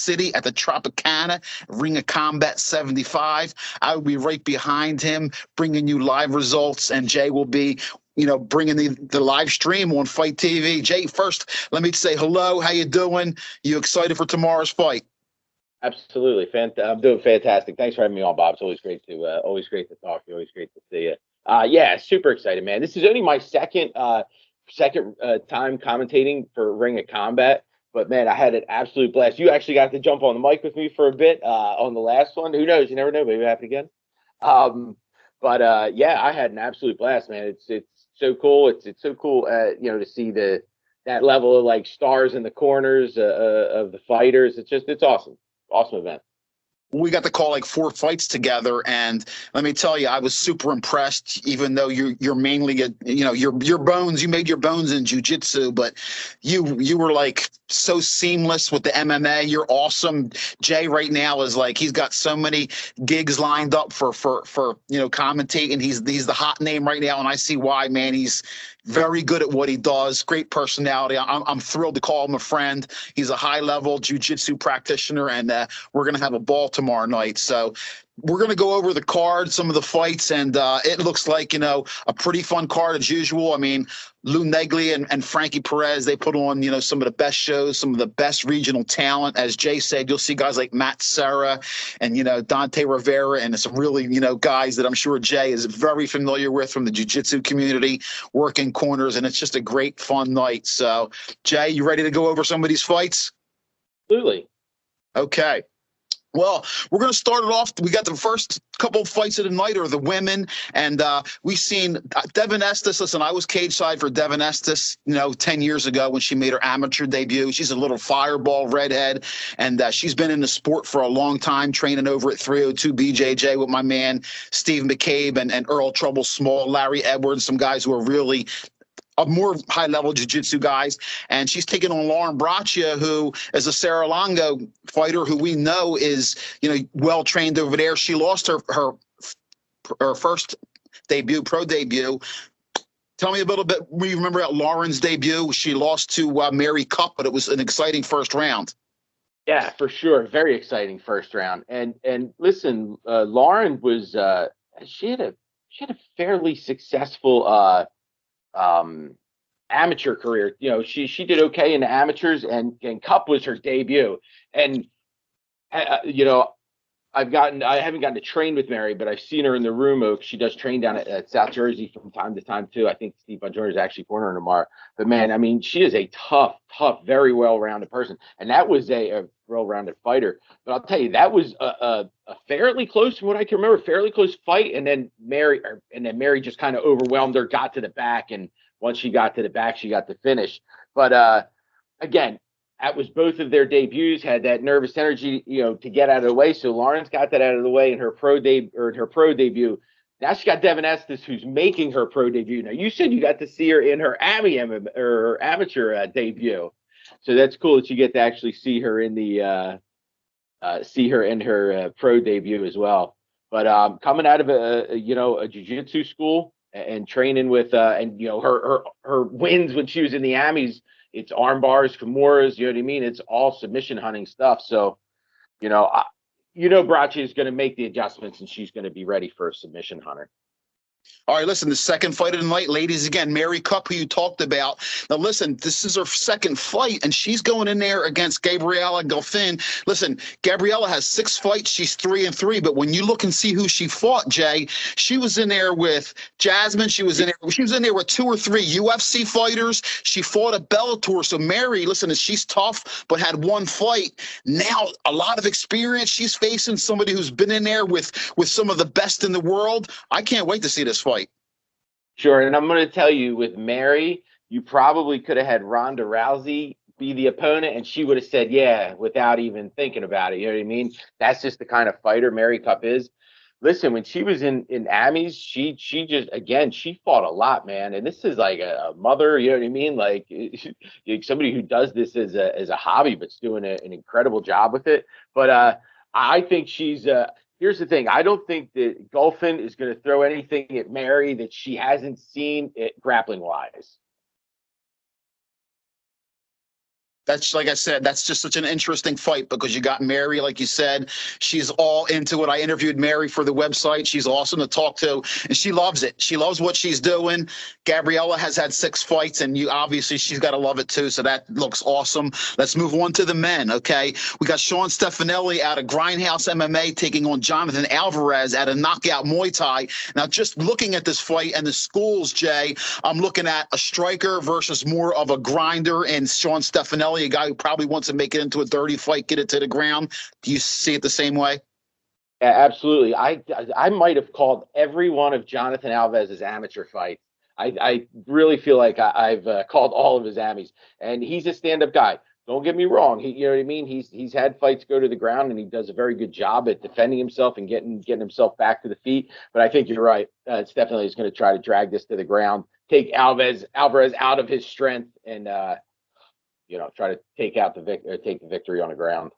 City at the Tropicana, Ring of Combat 75. I will be right behind him, bringing you live results, and Jay will be, bringing the live stream on Fight TV. Jay, first, let me say hello. How you doing? You excited for tomorrow's fight? Absolutely. I'm doing fantastic. Thanks for having me on, Bob. It's always great to talk to you. Always great to see you. Yeah, super excited, man. This is only my second time commentating for Ring of Combat, but man, I had an absolute blast. You actually got to jump on the mic with me for a bit on the last one. Who knows? You never know. Maybe it'll happen again. Yeah, I had an absolute blast, man. It's so cool. It's so cool, to see that level of like stars in the corners of the fighters. It's awesome. Awesome event. We got to call like 4 fights together, and let me tell you, I was super impressed. Even though you're mainly your bones, you made your bones in jiu-jitsu, but you were like so seamless with the MMA. You're awesome. Jay right now is like, he's got so many gigs lined up for commentating. He's the hot name right now, and I see why, man. He's very good at what he does. Great personality. I'm thrilled to call him a friend. He's a high-level jiu-jitsu practitioner, and we're going to have a ball tomorrow night. So we're going to go over the card, some of the fights, and it looks like, a pretty fun card as usual. I mean, Lou Negli and Frankie Perez, they put on, some of the best shows, some of the best regional talent. As Jay said, you'll see guys like Matt Serra and, Dante Rivera, and some really, guys that I'm sure Jay is very familiar with from the jiu-jitsu community, working corners, and it's just a great, fun night. So, Jay, you ready to go over some of these fights? Absolutely. Okay. Well, we're going to start it off. We got the first couple of fights of the night are the women, and we've seen Devin Estes. Listen, I was cage side for Devin Estes, 10 years ago when she made her amateur debut. She's a little fireball redhead, and she's been in the sport for a long time, training over at 302 BJJ with my man Steve McCabe and Earl Trouble Small, Larry Edwards, some guys who are really more high-level jiu-jitsu guys, and she's taking on Lauren Braccia, who is a Serra-Longo fighter who we know is, well-trained over there. She lost her first debut, pro debut. Tell me a little bit. We remember at Lauren's debut, she lost to Mary Cup, but it was an exciting first round. Yeah, for sure. Very exciting first round. And listen, Lauren was she had a fairly successul amateur career. She did okay in the amateurs, and Cup was her debut. And I haven't gotten to train with Mary, but I've seen her in the room. She does train down at South Jersey from time to time too. I think Steve Bonjour is actually cornering her tomorrow. But man, I mean, she is a tough, very well-rounded person, and that was a well-rounded fighter. But I'll tell you, that was a fairly close, from what I can remember, fairly close fight. And then Mary just kind of overwhelmed her, got to the back, and once she got to the back, she got the finish. But again, that was both of their debuts, had that nervous energy, to get out of the way. So Lauren's got that out of the way in her pro debut. Now she got Devin Estes, who's making her pro debut. Now you said you got to see her in her amateur debut, so that's cool that you get to actually see her in her pro debut as well. But coming out of a jiu-jitsu school and training with her wins when she was in the Amis. It's arm bars, Kimuras, you know what I mean? It's all submission hunting stuff. So, Braccia is going to make the adjustments, and she's going to be ready for a submission hunter. All right, listen, the second fight of the night, ladies, again, Mary Cup, who you talked about. Now, listen, this is her second fight, and she's going in there against Gabriela Gelfin. Listen, Gabriela has 6 fights. She's 3-3, but when you look and see who she fought, Jay, she was in there with Jasmine. She was in there with 2 or 3 UFC fighters. She fought a Bellator. So Mary, listen, she's tough, but had 1 fight. Now, a lot of experience. She's facing somebody who's been in there with some of the best in the world. I can't wait to see this fight. Sure, and I'm going to tell you, with Mary, you probably could have had Ronda Rousey be the opponent, and she would have said, yeah, without even thinking about it. You know what I mean? That's just the kind of fighter Mary Cup is. Listen, when she was in Amis, she just, again, she fought a lot, man. And this is like a mother, you know what I mean? Like somebody who does this as a hobby, but's doing an incredible job with it. But I think she's here's the thing. I don't think that Gelfin is going to throw anything at Mary that she hasn't seen grappling wise. That's like I said, that's just such an interesting fight because you got Mary, like you said, she's all into it. I interviewed Mary for the website. She's awesome to talk to, and she loves it. She loves what she's doing. Gabriella has had 6 fights, and you obviously she's got to love it too. So that looks awesome. Let's move on to the men. Okay, we got Sean Stefanelli out of Grindhouse MMA taking on Jonathan Alvarez out of Knockout Muay Thai. Now, just looking at this fight and the schools, Jay, I'm looking at a striker versus more of a grinder, and Sean Stefanelli, a guy who probably wants to make it into a dirty fight, get it to the ground. Do you see it the same way? Yeah, absolutely. I might have called every one of Jonathan Alvarez's amateur fights. I really feel like I've called all of his amis, and he's a stand-up guy. Don't get me wrong. You know what I mean? He's had fights go to the ground, and he does a very good job at defending himself and getting himself back to the feet. But I think you're right. It's definitely he's going to try to drag this to the ground, take Alvarez out of his strength, and try to take the victory on the ground.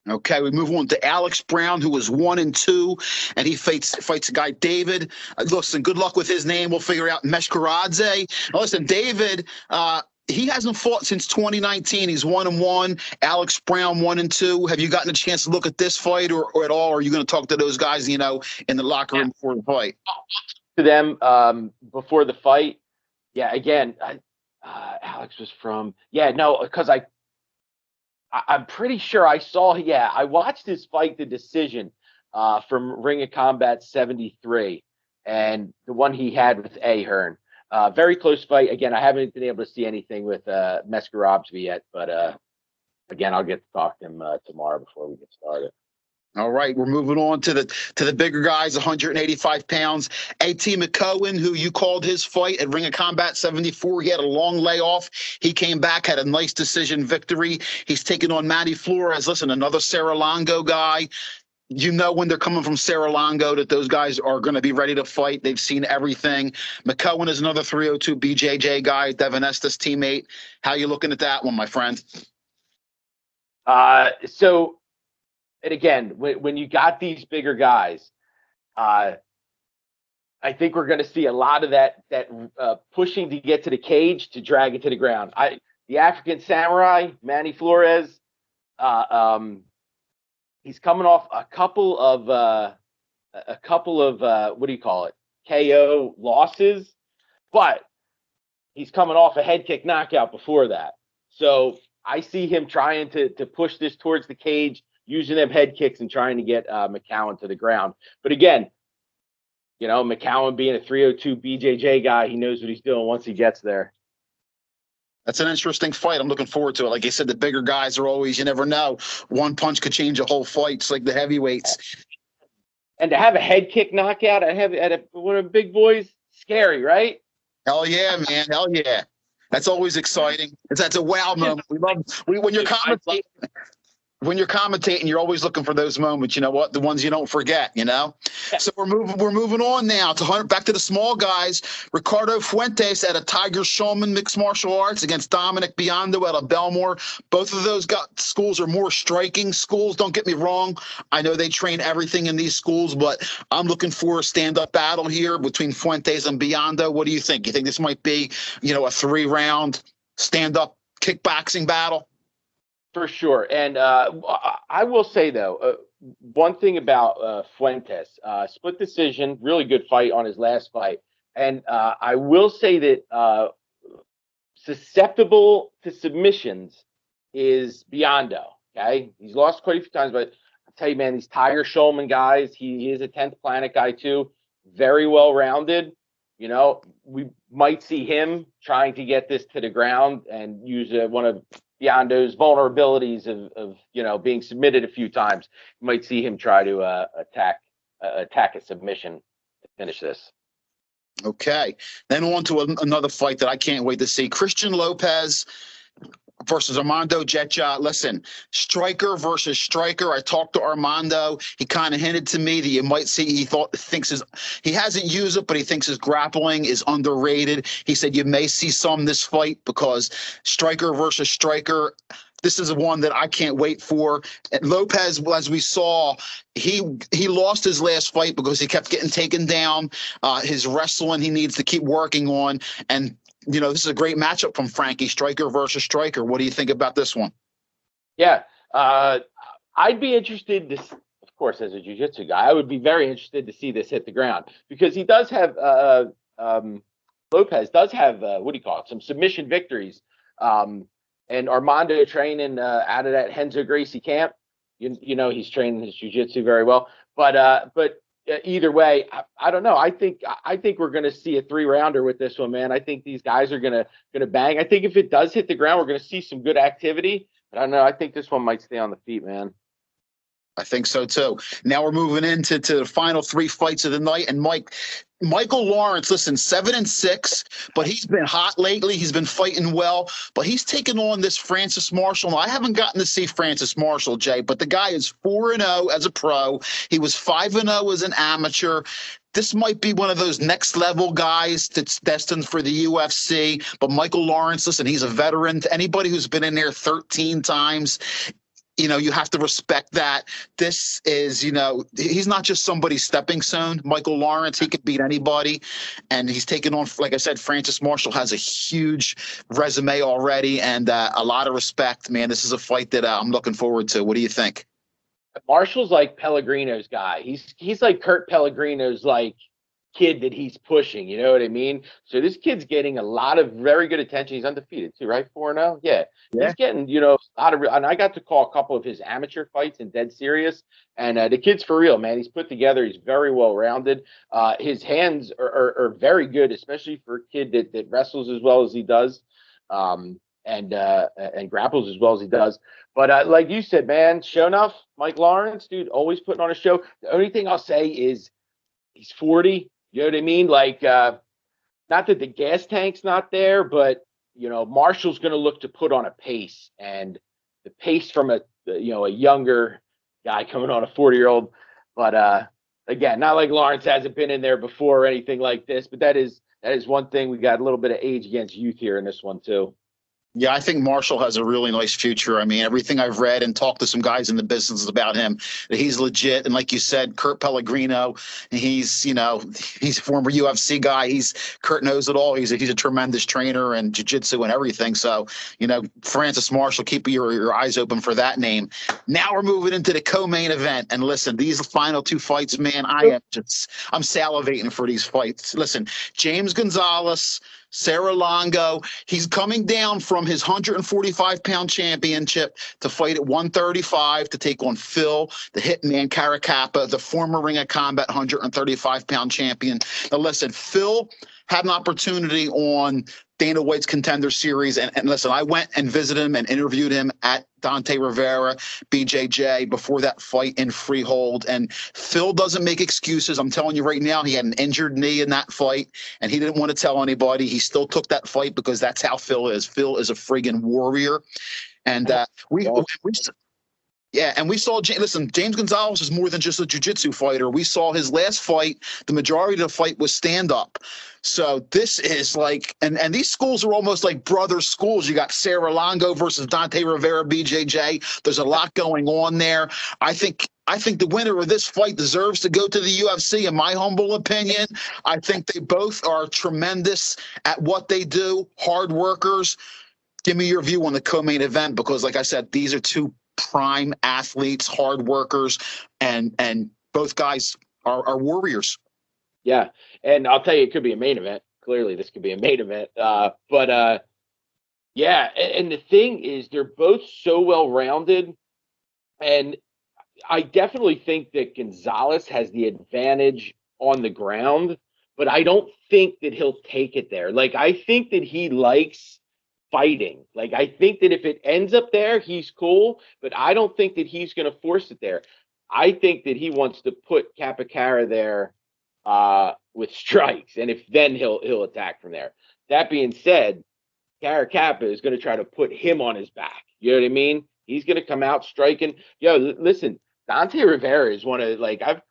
Okay, we move on to Alex Brown, who was 1-2, and he fights a guy, David. Listen, good luck with his name. We'll figure out Meshkaradze. Now, listen, David, he hasn't fought since 2019. He's 1-1. Alex Brown, 1-2. Have you gotten a chance to look at this fight or at all? Or are you going to talk to those guys, in the locker room before the fight? To them before the fight. Yeah, again, Alex was from because I'm pretty sure I saw. Yeah, I watched his fight, the decision from Ring of Combat 73, and the one he had with Ahern. Very close fight. Again, I haven't been able to see anything with Meshkaradze yet, but again, I'll get to talk to him tomorrow before we get started. All right, we're moving on to the bigger guys, 185 pounds. A.T. McCowan, who you called his fight at Ring of Combat 74. He had a long layoff. He came back, had a nice decision victory. He's taking on Manny Flores. Listen, another Serra-Longo guy. You know when they're coming from Serra-Longo that those guys are going to be ready to fight. They've seen everything. McCowan is another 302 BJJ guy, Devin Estes teammate. How you looking at that one, my friend? And again, when you got these bigger guys, I think we're going to see a lot of that pushing to get to the cage to drag it to the ground. The African Samurai, Manny Flores, he's coming off a couple of what do you call it, KO losses, but he's coming off a head kick knockout before that. So I see him trying to push this towards the cage, using them head kicks and trying to get McCowan to the ground. But again, McCowan being a 302 BJJ guy, he knows what he's doing once he gets there. That's an interesting fight. I'm looking forward to it. Like I said, the bigger guys are always, you never know. One punch could change a whole fight. It's like the heavyweights. And to have a head kick knockout at one of the big boys, scary, right? Hell yeah, man. Hell yeah. That's always exciting. That's a wow moment. When you're commentating, you're always looking for those moments. You know what? The ones you don't forget. Yeah. So we're moving on now back to the small guys. Ricardo Fuentes at a Tiger Shulman Mixed Martial Arts against Dominic Biondo out of Belmore. Both of those schools are more striking schools. Don't get me wrong. I know they train everything in these schools, but I'm looking for a stand-up battle here between Fuentes and Biondo. What do you think? You think this might be, a 3-round stand-up kickboxing battle? For sure. And I will say, though, one thing about Fuentes, split decision, really good fight on his last fight. And I will say that susceptible to submissions is Biondo. Okay. He's lost quite a few times, but I'll tell you, man, these Tiger Shulman guys, he is a 10th Planet guy, too. Very well rounded. We might see him trying to get this to the ground and use one of Biondo's vulnerabilities of being submitted a few times. You might see him try to attack a submission to finish this. Okay. Then on to another fight that I can't wait to see. Christian Lopez versus Armando Jetja. Listen, striker versus striker. I talked to Armando. He kind of hinted to me that you might see he hasn't used it, but he thinks his grappling is underrated. He said you may see some this fight because striker versus striker. This is one that I can't wait for. Lopez, as we saw, he lost his last fight because he kept getting taken down. His wrestling he needs to keep working on. And this is a great matchup from Frankie, striker versus striker. What do you think about this one? Yeah, I'd be interested to, of course, as a jiu-jitsu guy, I would be very interested to see this hit the ground, because he does have Lopez does have some submission victories, and Armando training out of that Renzo Gracie camp. He's training his jiu-jitsu very well, but either way, I don't know. I think we're going to see a 3-rounder with this one, man. I think these guys are going to bang. I think if it does hit the ground, we're going to see some good activity. But I don't know. I think this one might stay on the feet, man. I think so too. Now we're moving into the final 3 fights of the night, and Michael Lawrence, listen, 7-6, but he's been hot lately. He's been fighting well, but he's taken on this Francis Marshall. Now, I haven't gotten to see Francis Marshall, Jay, but the guy is 4-0 as a pro. He was 5-0 as an amateur. This might be one of those next level guys that's destined for the UFC. But Michael Lawrence, listen, he's a veteran. To anybody who's been in there 13 times, you have to respect that. This is, he's not just somebody's stepping stone. Michael Lawrence, he could beat anybody. And he's taken on, like I said, Francis Marshall has a huge resume already, and a lot of respect, man. This is a fight that I'm looking forward to. What do you think? Marshall's like Pellegrino's guy. He's like Kurt Pellegrino's kid that he's pushing, you know what I mean? So this kid's getting a lot of very good attention. He's undefeated too, right? 4-0. Yeah. He's getting, a lot of and I got to call a couple of his amateur fights and dead serious. And the kid's for real, man. He's put together. He's very well rounded. His hands are very good, especially for a kid that wrestles as well as he does. And grapples as well as he does. But like you said, man, show enough, Mike Lawrence, dude, always putting on a show. The only thing I'll say is he's 40. You know what I mean? Not that the gas tank's not there, but, Marshall's going to look to put on a pace. And the pace from a younger guy coming on a 40-year-old. But, again, not like Lawrence hasn't been in there before or anything like this. But that is one thing. We got a little bit of age against youth here in this one, too. Yeah, I think Marshall has a really nice future. I mean, everything I've read and talked to some guys in the business about him, he's legit. And like you said, Kurt Pellegrino, he's a former UFC guy. Kurt knows it all. He's a tremendous trainer and jiu-jitsu and everything. So, Francis Marshall, keep your eyes open for that name. Now we're moving into the co-main event. And listen, these final 2 fights, man, I'm salivating for these fights. Listen, James Gonzalez, Sarah Longo, he's coming down from his 145-pound championship to fight at 135 to take on Phil, the Hitman Caracappa, the former Ring of Combat 135-pound champion. Now, listen, Phil had an opportunity on Dana White's Contender Series. And listen, I went and visited him and interviewed him at Dante Rivera, BJJ, before that fight in Freehold. And Phil doesn't make excuses. I'm telling you right now, he had an injured knee in that fight, and he didn't want to tell anybody. He still took that fight because that's how Phil is. Phil is a friggin' warrior. And we saw, listen, James Gonzalez is more than just a jiu-jitsu fighter. We saw his last fight. The majority of the fight was stand-up. So this is and these schools are almost like brother schools. You got Sarah Longo versus Dante Rivera, BJJ. There's a lot going on there. I think the winner of this fight deserves to go to the UFC, in my humble opinion. I think they both are tremendous at what they do, hard workers. Give me your view on the co-main event, because like I said, these are 2 prime athletes, hard workers, and both guys are warriors. Yeah, and I'll tell you, it could be a main event. Clearly, this could be a main event. But yeah, and the thing is, they're both so well-rounded, and I definitely think that Gonzalez has the advantage on the ground, but I don't think that he'll take it there. I think that he likes fighting. I think that if it ends up there, he's cool, but I don't think that he's going to force it there. I think that he wants to put Capacara there with strikes, and then he'll attack from there. That being said, Caracappa is going to try to put him on his back. You know what I mean? He's going to come out striking. Listen, Dante Rivera is one of I've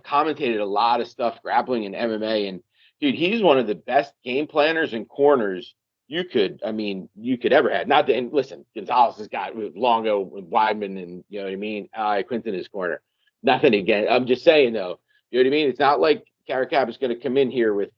commentated a lot of stuff grappling and MMA, and dude, he's one of the best game planners and corners you could ever have. Not that, and listen, Gonzalez has got Longo, Weidman, and Quinton in his corner. Nothing again. I'm just saying though, you know what I mean? It's not like Caracap is going to come in here with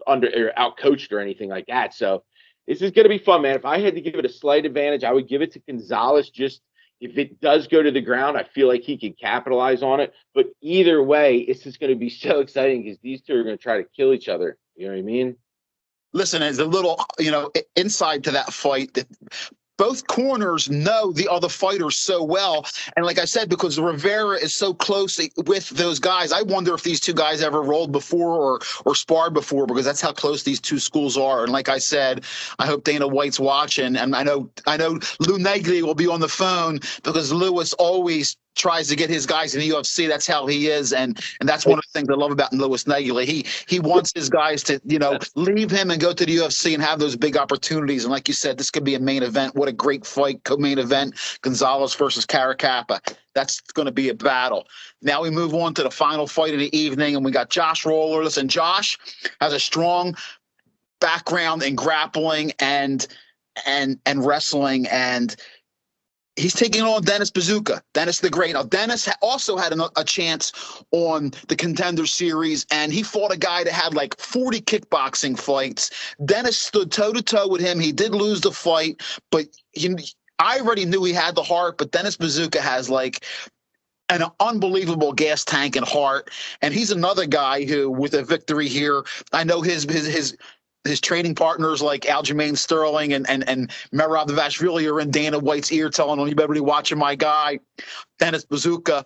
under or out coached or anything like that. So this is going to be fun, man. If I had to give it a slight advantage, I would give it to Gonzalez. Just if it does go to the ground, I feel like he could capitalize on it. But either way, this is going to be so exciting because these two are going to try to kill each other. You know what I mean? Listen, as a little, inside to that fight, that both corners know the other fighters so well. And like I said, because Rivera is so close with those guys, I wonder if these two guys ever rolled before or sparred before, because that's how close these two schools are. And like I said, I hope Dana White's watching. And I know Lou Negri will be on the phone, because Lewis always tries to get his guys in the UFC. That's how he is, and that's one of the things I love about Lewis Negri. He wants his guys to leave him and go to the UFC and have those big opportunities. And like you said, this could be a main event. What a great fight, co-main event, Gonzalez versus Caracappa. That's going to be a battle. Now we move on to the final fight of the evening, and we got Josh Roller. Listen, Josh has a strong background in grappling and wrestling, and he's taking on Dennis Bazooka, Dennis the Great. Now, Dennis also had a chance on the Contender Series, and he fought a guy that had like 40 kickboxing fights. Dennis stood toe-to-toe with him. He did lose the fight, but I already knew he had the heart, but Dennis Bazooka has like an unbelievable gas tank and heart, and he's another guy who, with a victory here, I know his training partners like Aljamain Sterling and Merab Dvalishvili are in Dana White's ear telling him, you better be watching my guy, Dennis Bazooka.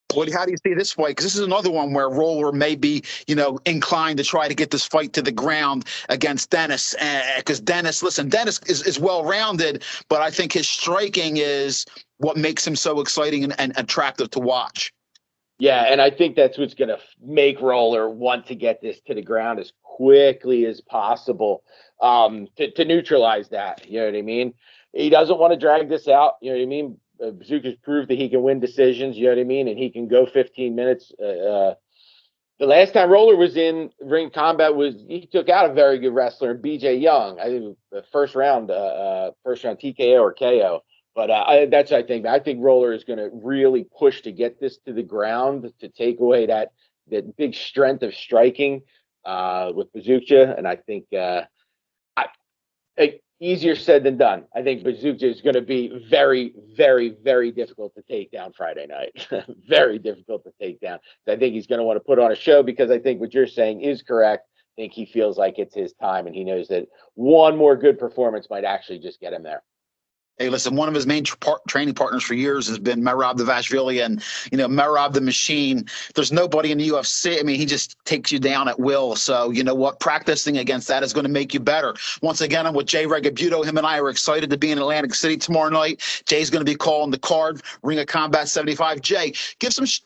Boy, how do you see this fight? Because this is another one where Roller may be, inclined to try to get this fight to the ground against Dennis. Because Dennis is well-rounded, but I think his striking is what makes him so exciting and attractive to watch. Yeah, and I think that's what's going to make Roller want to get this to the ground as quickly as possible to neutralize that. You know what I mean? He doesn't want to drag this out. You know what I mean? Bazooka's proved that he can win decisions. You know what I mean? And he can go 15 minutes. The last time Roller was in ring combat he took out a very good wrestler, BJ Young. I think the first round TKO or KO. But that's what I think. I think Roller is going to really push to get this to the ground to take away that big strength of striking with Bazooka. And I think easier said than done. I think Bazooka is going to be very, very, very difficult to take down Friday night. Very difficult to take down. I think he's going to want to put on a show, because I think what you're saying is correct. I think he feels like it's his time, and he knows that one more good performance might actually just get him there. Hey, listen, one of his main training partners for years has been Merab Dvalishvili, and, Merab the Machine. There's nobody in the UFC. I mean, he just takes you down at will. So, you know what? Practicing against that is going to make you better. Once again, I'm with Jay Regalbuto. Him and I are excited to be in Atlantic City tomorrow night. Jay's going to be calling the card, Ring of Combat 75. Jay,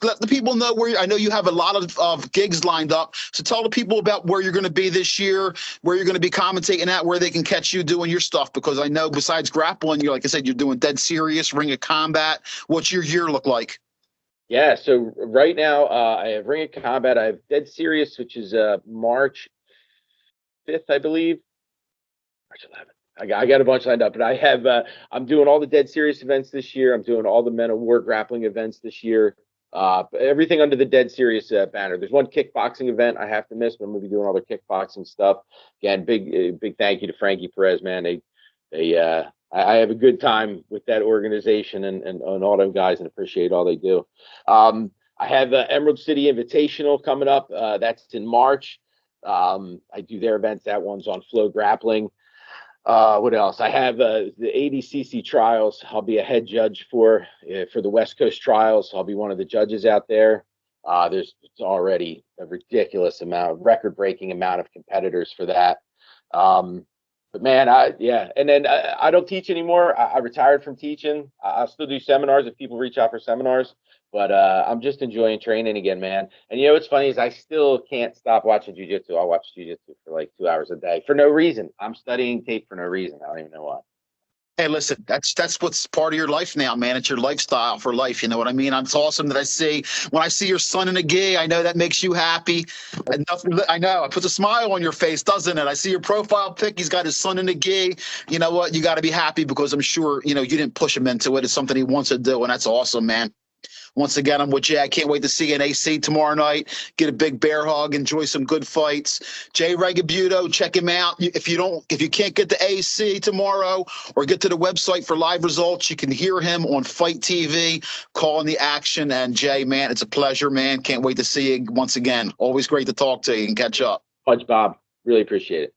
let the people know I know you have a lot of gigs lined up. So tell the people about where you're going to be this year, where you're going to be commentating at, where they can catch you doing your stuff. Because I know besides grappling, like I said, you're doing Dead Serious, Ring of Combat. What's your year look like? Yeah, so right now I have Ring of Combat. I have Dead Serious, which is March 5th, I believe. March 11th. I got a bunch lined up, but I have I'm doing all the Dead Serious events this year. I'm doing all the Men of War grappling events this year. Everything under the Dead Serious banner. There's one kickboxing event I have to miss, but I'm going to be doing all the kickboxing stuff. Again, big thank you to Frankie Perez, man. I have a good time with that organization and all them guys, and appreciate all they do. I have Emerald City Invitational coming up. That's in March. I do their events. That one's on Flow Grappling. What else? I have the ADCC trials. I'll be a head judge for the West Coast trials. I'll be one of the judges out there. There's already a ridiculous record-breaking amount of competitors for that. But man, and then I don't teach anymore. I retired from teaching. I still do seminars if people reach out for seminars, but I'm just enjoying training again, man. And what's funny is I still can't stop watching jiu-jitsu. I'll watch jiu-jitsu for like 2 hours a day for no reason. I'm studying tape for no reason. I don't even know why. Hey, listen, that's what's part of your life now, man. It's your lifestyle for life. You know what I mean? It's awesome that when I see your son in a gi, I know that makes you happy. I know. It puts a smile on your face, doesn't it? I see your profile pic. He's got his son in a gi. You know what? You got to be happy, because I'm sure, you didn't push him into it. It's something he wants to do, and that's awesome, man. Once again, I'm with Jay. I can't wait to see you in AC tomorrow night. Get a big bear hug. Enjoy some good fights. Jay Regalbuto, check him out. If you can't get to AC tomorrow or get to the website for live results, you can hear him on Fight TV, calling the action. And Jay, man, it's a pleasure, man. Can't wait to see you once again. Always great to talk to you and catch up. Punch, Bob. Really appreciate it.